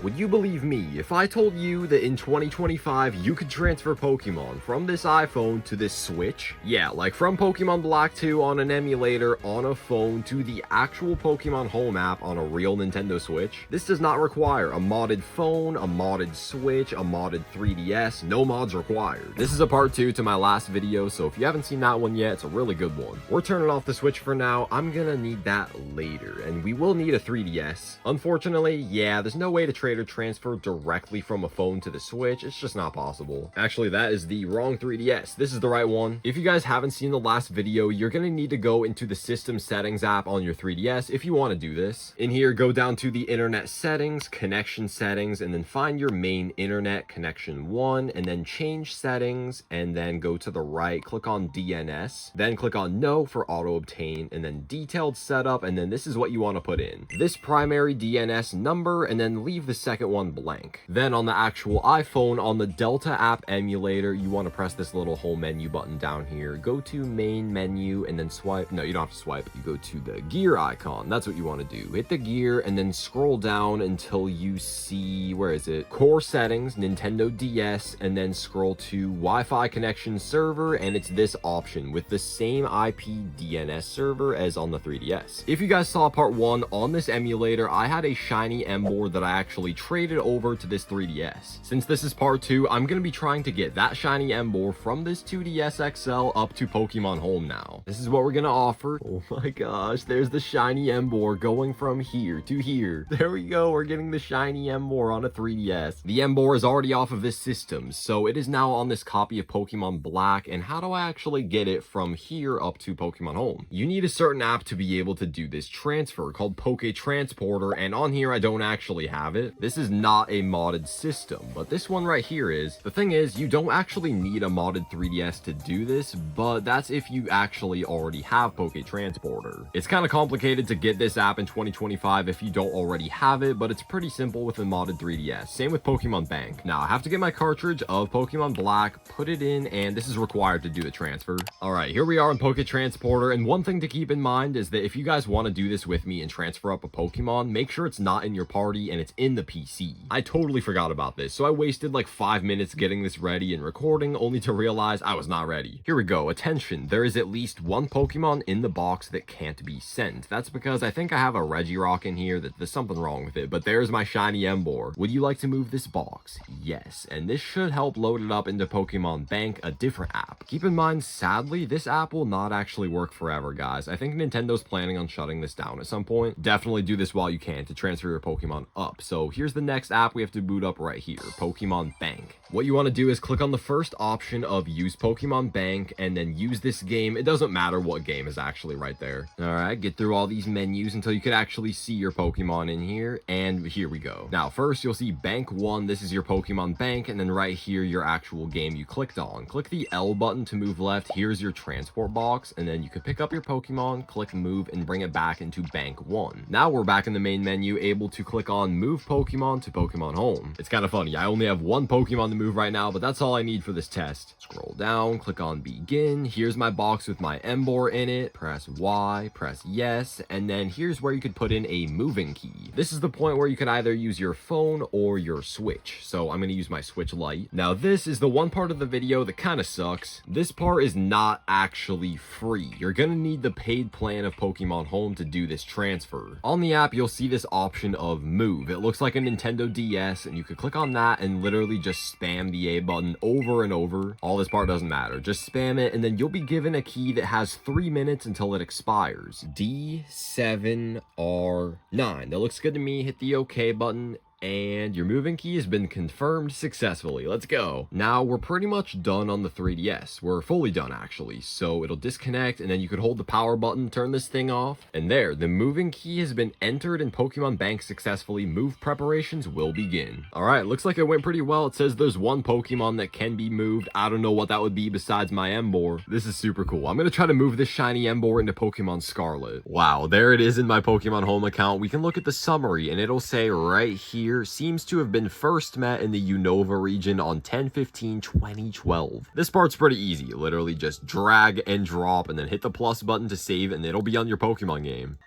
Would you believe me if I told you that in 2025 you could transfer Pokemon from this iPhone to this Switch? Yeah, like from Pokemon Black 2 on an emulator on a phone to the actual Pokemon Home app on a real Nintendo Switch. This does not require a modded phone, a modded Switch, a modded 3DS, no mods required. This is a part 2 to my last video, so if you haven't seen that one yet, it's a really good one. We're turning off the Switch for now. I'm gonna need that later, and we will need a 3DS. Unfortunately, yeah, there's no way to trade or transfer directly from a phone to the Switch. It's just not possible. Actually, that is the wrong 3DS. This is the right one. If you guys haven't seen the last video, you're gonna need to go into the system settings app on your 3DS if you want to do this. In here, go down to the internet settings, connection settings, and then find your main internet connection 1, and then change settings, and then go to the right, click on DNS, then click on no for auto obtain, and then detailed setup, and then this is what you want to put in. This primary DNS number, and then leave the second one blank. Then on the actual iPhone, on the Delta app emulator, you want to press this little home menu button down here. Go to main menu and then swipe. No, you don't have to swipe. You go to the gear icon. That's what you want to do. Hit the gear and then scroll down until you see, where is it? Core settings, Nintendo DS, and then scroll to Wi-Fi connection server, and it's this option with the same IP DNS server as on the 3DS. If you guys saw part 1 on this emulator, I had a shiny Emboar that I actually traded over to this 3DS. Since this is part 2, I'm going to be trying to get that shiny Emboar from this 2DS XL up to Pokemon Home now. This is what we're going to offer. Oh my gosh, there's the shiny Emboar going from here to here. There we go, we're getting the shiny Emboar on a 3DS. The Emboar is already off of this system, so it is now on this copy of Pokemon Black, and how do I actually get it from here up to Pokemon Home? You need a certain app to be able to do this transfer called Poké Transporter, and on here I don't actually have it. This is not a modded system, but this one right here is. The thing is, you don't actually need a modded 3DS to do this, but that's if you actually already have Poké Transporter. It's kind of complicated to get this app in 2025 if you don't already have it, but it's pretty simple with a modded 3DS. Same with Pokemon Bank. Now, I have to get my cartridge of Pokemon Black, put it in, and this is required to do the transfer. Alright, here we are in Poké Transporter, and one thing to keep in mind is that if you guys want to do this with me and transfer up a Pokemon, make sure it's not in your party and it's in the PC. I totally forgot about this, so I wasted like 5 minutes getting this ready and recording, only to realize I was not ready. Here we go. Attention, there is at least one Pokemon in the box that can't be sent. That's because I think I have a Regirock in here that there's something wrong with it, but there's my shiny Emboar. Would you like to move this box? Yes, and this should help load it up into Pokemon Bank, a different app. Keep in mind, sadly, this app will not actually work forever, guys. I think Nintendo's planning on shutting this down at some point. Definitely do this while you can to transfer your Pokemon up. So here's the next app we have to boot up right here, Pokemon Bank. What you want to do is click on the first option of use Pokemon Bank and then use this game. It doesn't matter what game is actually right there. Alright, get through all these menus until you can actually see your Pokemon in here, and here we go. Now first you'll see Bank 1, this is your Pokemon Bank, and then right here your actual game you clicked on. Click the L button to move left, here's your transport box, and then you can pick up your Pokemon, click move, and bring it back into Bank 1. Now we're back in the main menu, able to click on move Pokemon to Pokemon Home. It's kind of funny, I only have one Pokemon to move right now, but that's all I need for this test. Scroll down, click on begin, here's my box with my Emboar in it, press Y, press yes, and then here's where you could put in a moving key. This is the point where you could either use your phone or your Switch, so I'm going to use my Switch Lite. Now this is the one part of the video that kind of sucks. This part is not actually free. You're going to need the paid plan of Pokemon Home to do this transfer. On the app, you'll see this option of move. It looks like a Nintendo DS, and you could click on that and literally just spam the A button over and over. All this part doesn't matter. Just spam it, and then you'll be given a key that has 3 minutes until it expires. D7R9. That looks good to me. Hit the OK button. And your moving key has been confirmed successfully. Let's go. Now we're pretty much done on the 3DS. We're fully done actually. So it'll disconnect and then you could hold the power button, turn this thing off. And there, the moving key has been entered in Pokemon Bank successfully. Move preparations will begin. Alright, looks like it went pretty well. It says there's one Pokemon that can be moved. I don't know what that would be besides my Emboar. This is super cool. I'm going to try to move this shiny Emboar into Pokemon Scarlet. Wow, there it is in my Pokemon Home account. We can look at the summary and it'll say right here, seems to have been first met in the Unova region on 10/15/2012. This part's pretty easy. Literally just drag and drop and then hit the plus button to save and it'll be on your Pokemon game.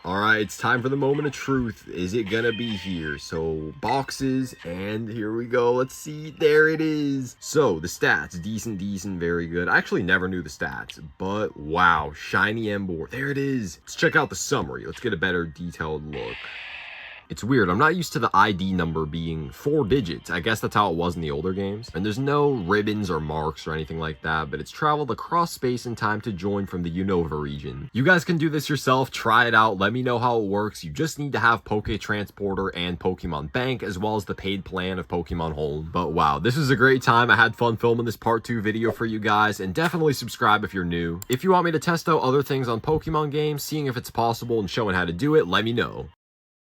Alright, it's time for the moment of truth. Is it gonna be here? So, boxes, and here we go. Let's see. There it is. So, the stats. Decent, very good. I actually never knew the stats, but wow. Shiny Ember. There it is. Let's check out the summary. Let's get a better detailed look. It's weird, I'm not used to the ID number being 4 digits. I guess that's how it was in the older games. And there's no ribbons or marks or anything like that, but it's traveled across space and time to join from the Unova region. You guys can do this yourself, try it out, let me know how it works. You just need to have Poké Transporter and Pokemon Bank, as well as the paid plan of Pokemon Home. But wow, this was a great time. I had fun filming this part 2 video for you guys, and definitely subscribe if you're new. If you want me to test out other things on Pokemon games, seeing if it's possible and showing how to do it, let me know.